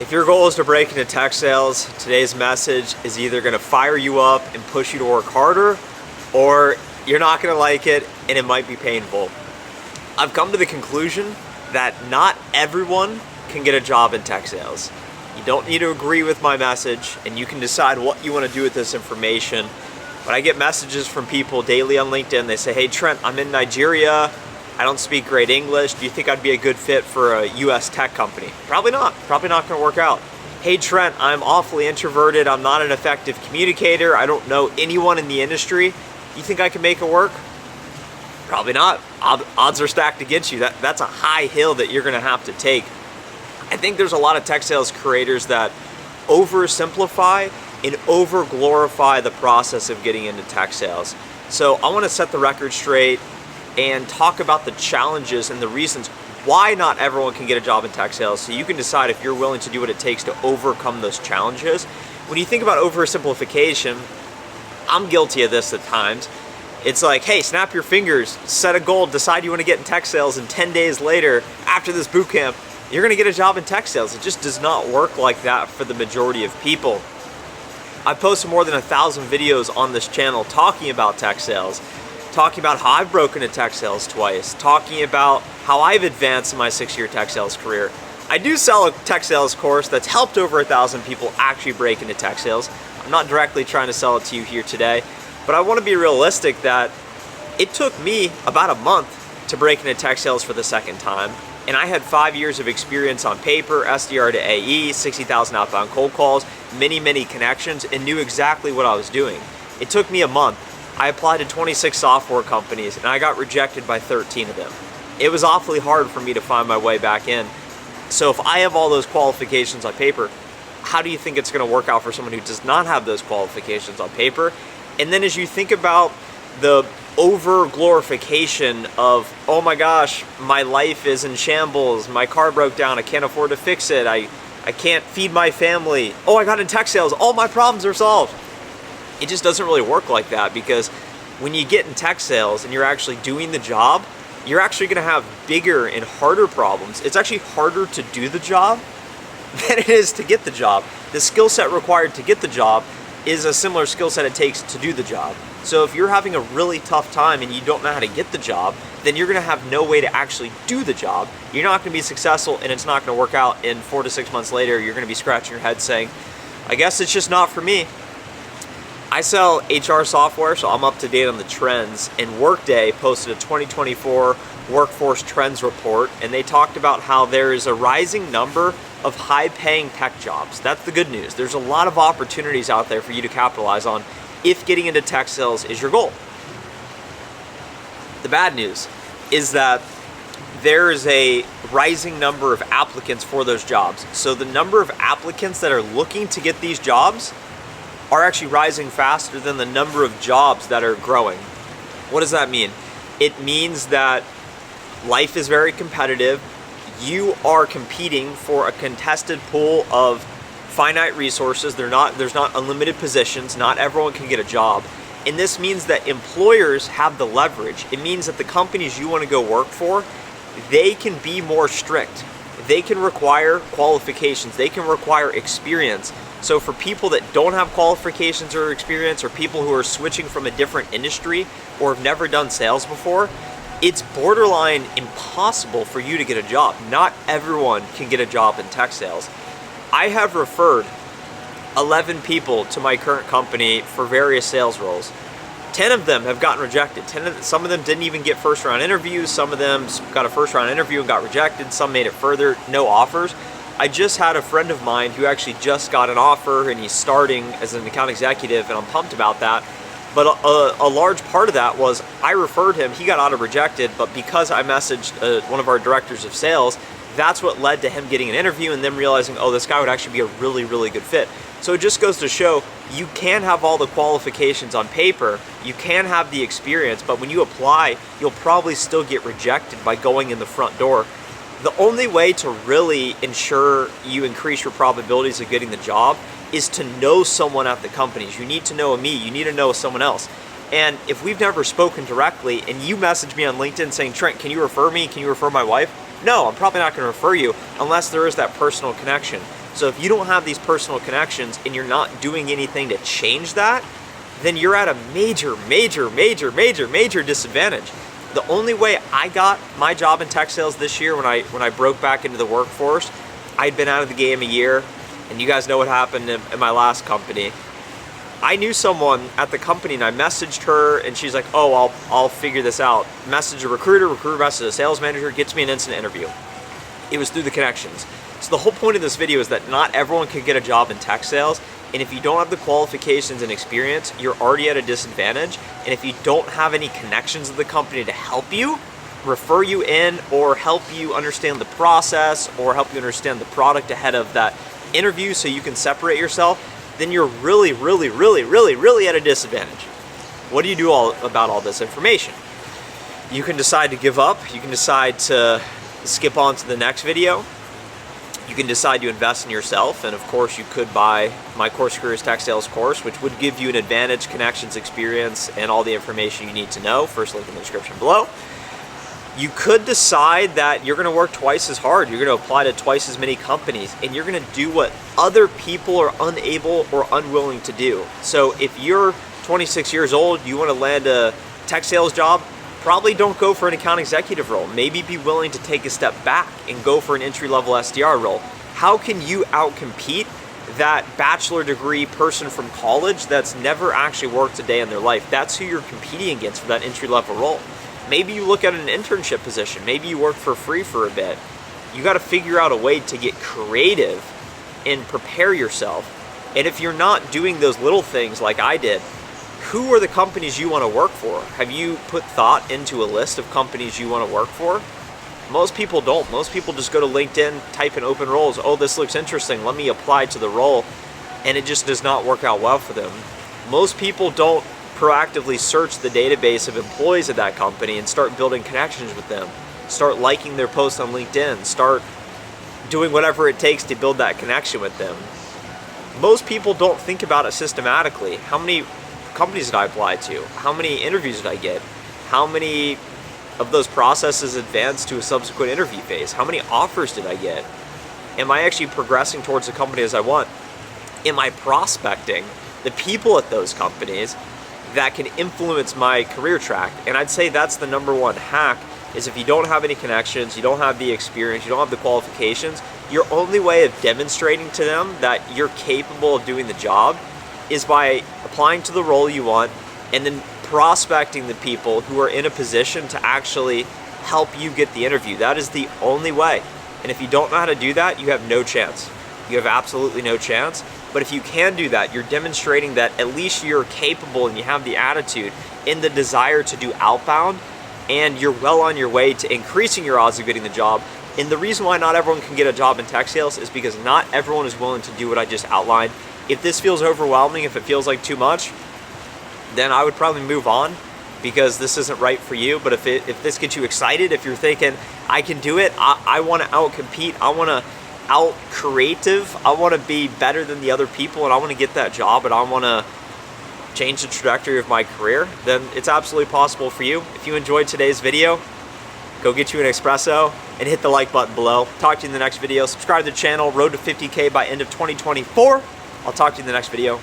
If your goal is to break into tech sales, today's message is either going to fire you up and push you to work harder, or you're not going to like it and it might be painful. I've come to the conclusion that not everyone can get a job in tech sales. You don't need to agree with my message, and you can decide what you want to do with this information. But I get messages from people daily on LinkedIn. They say, hey Trent, I'm in Nigeria. I don't speak great English. Do you think I'd be a good fit for a US tech company? Probably not. Probably not going to work out. Hey Trent, I'm awfully introverted. I'm not an effective communicator. I don't know anyone in the industry. You think I can make it work? Probably not. Odds are stacked against you. That's a high hill that you're going to have to take. I think there's a lot of tech sales creators that oversimplify and over-glorify the process of getting into tech sales. So I want to set the record straight and talk about the challenges and the reasons why not everyone can get a job in tech sales, so you can decide if you're willing to do what it takes to overcome those challenges. When you think about oversimplification, I'm guilty of this at times. It's like, hey, snap your fingers, set a goal, decide you want to get in tech sales, and 10 days later, after this boot camp, you're going to get a job in tech sales. It just does not work like that for the majority of people. I've posted more than 1,000 videos on this channel talking about tech sales, talking about how I've broken into tech sales twice, talking about how I've advanced in my 6-year tech sales career. I do sell a tech sales course that's helped over 1,000 people actually break into tech sales. I'm not directly trying to sell it to you here today, but I want to be realistic that it took me about a month to break into tech sales for the second time. And I had 5 years of experience on paper, SDR to AE, 60,000 outbound cold calls, many connections, and knew exactly what I was doing. It took me a month. I applied to 26 software companies and I got rejected by 13 of them. It was awfully hard for me to find my way back in. So if I have all those qualifications on paper, how do you think it's going to work out for someone who does not have those qualifications on paper? And then as you think about the over glorification of, oh my gosh, my life is in shambles, my car broke down, I can't afford to fix it, I can't feed my family, oh I got in tech sales, all my problems are solved. It just doesn't really work like that, because when you get in tech sales and you're actually doing the job, you're actually going to have bigger and harder problems. It's actually harder to do the job than it is to get the job. The skill set required to get the job is a similar skill set it takes to do the job. So if you're having a really tough time and you don't know how to get the job, then you're going to have no way to actually do the job. You're not going to be successful, and it's not going to work out. And 4 to 6 months later, you're going to be scratching your head saying, I guess it's just not for me. I sell HR software, so I'm up to date on the trends, and Workday posted a 2024 Workforce Trends report, and they talked about how there is a rising number of high-paying tech jobs. That's the good news. There's a lot of opportunities out there for you to capitalize on if getting into tech sales is your goal. The bad news is that there is a rising number of applicants for those jobs. So the number of applicants that are looking to get these jobs are actually rising faster than the number of jobs that are growing. What does that mean? It means that life is very competitive. You are competing for a contested pool of finite resources. There's not unlimited positions. Not everyone can get a job. And this means that employers have the leverage. It means that the companies you want to go work for, they can be more strict. They can require qualifications. They can require experience. So for people that don't have qualifications or experience, or people who are switching from a different industry or have never done sales before, it's borderline impossible for you to get a job. Not everyone can get a job in tech sales. I have referred 11 people to my current company for various sales roles. 10 of them have gotten rejected. Some of them didn't even get first round interviews. Some of them got a first round interview and got rejected. Some made it further, no offers. I just had a friend of mine who actually just got an offer, and he's starting as an account executive, and I'm pumped about that. But a large part of that was I referred him. He got auto rejected, but because I messaged one of our directors of sales, that's what led to him getting an interview and them realizing, oh, this guy would actually be a really good fit. So it just goes to show you can have all the qualifications on paper, you can have the experience, but when you apply, you'll probably still get rejected by going in the front door. The only way to really ensure you increase your probabilities of getting the job is to know someone at the companies. You need to know me, you need to know someone else. And if we've never spoken directly and you message me on LinkedIn saying, Trent, can you refer me? Can you refer my wife? No, I'm probably not going to refer you unless there is that personal connection. So if you don't have these personal connections and you're not doing anything to change that, then you're at a major disadvantage. The only way I got my job in tech sales this year when I broke back into the workforce, I'd been out of the game a year, and you guys know what happened in my last company. I knew someone at the company and I messaged her and she's like, oh, I'll figure this out. Message a recruiter message a sales manager, gets me an instant interview. It was through the connections. So the whole point of this video is that not everyone can get a job in tech sales, and if you don't have the qualifications and experience, you're already at a disadvantage. And if you don't have any connections of the company to help you, refer you in, or help you understand the process, or help you understand the product ahead of that interview so you can separate yourself, then you're really at a disadvantage. What do you do about all this information? You can decide to give up. You can decide to skip on to the next video. You can decide to invest in yourself, and of course you could buy my Course Careers Tech Sales course, which would give you an advantage, connections, experience, and all the information you need to know. First link in the description below. You could decide that you're going to work twice as hard. You're going to apply to twice as many companies, and you're going to do what other people are unable or unwilling to do. So if you're 26 years old, you want to land a tech sales job, probably don't go for an account executive role. Maybe be willing to take a step back and go for an entry-level SDR role. How can you outcompete that bachelor degree person from college that's never actually worked a day in their life? That's who you're competing against for that entry-level role. Maybe you look at an internship position. Maybe you work for free for a bit. You got to figure out a way to get creative and prepare yourself. And if you're not doing those little things like I did, who are the companies you want to work for? Have you put thought into a list of companies you want to work for? Most people don't. Most people just go to LinkedIn, type in open roles. Oh, this looks interesting. Let me apply to the role. And it just does not work out well for them. Most people don't proactively search the database of employees at that company and start building connections with them. Start liking their posts on LinkedIn. Start doing whatever it takes to build that connection with them. Most people don't think about it systematically. How many companies did I apply to? How many interviews did I get? How many of those processes advanced to a subsequent interview phase? How many offers did I get? Am I actually progressing towards the company as I want? Am I prospecting the people at those companies that can influence my career track? And I'd say that's the number one hack, is if you don't have any connections, you don't have the experience, you don't have the qualifications, your only way of demonstrating to them that you're capable of doing the job is by applying to the role you want and then prospecting the people who are in a position to actually help you get the interview. That is the only way. And if you don't know how to do that, you have no chance. You have absolutely no chance. But if you can do that, you're demonstrating that at least you're capable and you have the attitude and the desire to do outbound, and you're well on your way to increasing your odds of getting the job. And the reason why not everyone can get a job in tech sales is because not everyone is willing to do what I just outlined. If this feels overwhelming, if it feels like too much, then I would probably move on, because this isn't right for you. But if this gets you excited, if you're thinking, I can do it, I want to outcompete, I want to out creative, I want to be better than the other people, and I want to get that job, and I want to change the trajectory of my career, then it's absolutely possible for you. If you enjoyed today's video, go get you an espresso and hit the like button below. Talk to you in the next video. Subscribe to the channel. Road to 50K by end of 2024. I'll talk to you in the next video.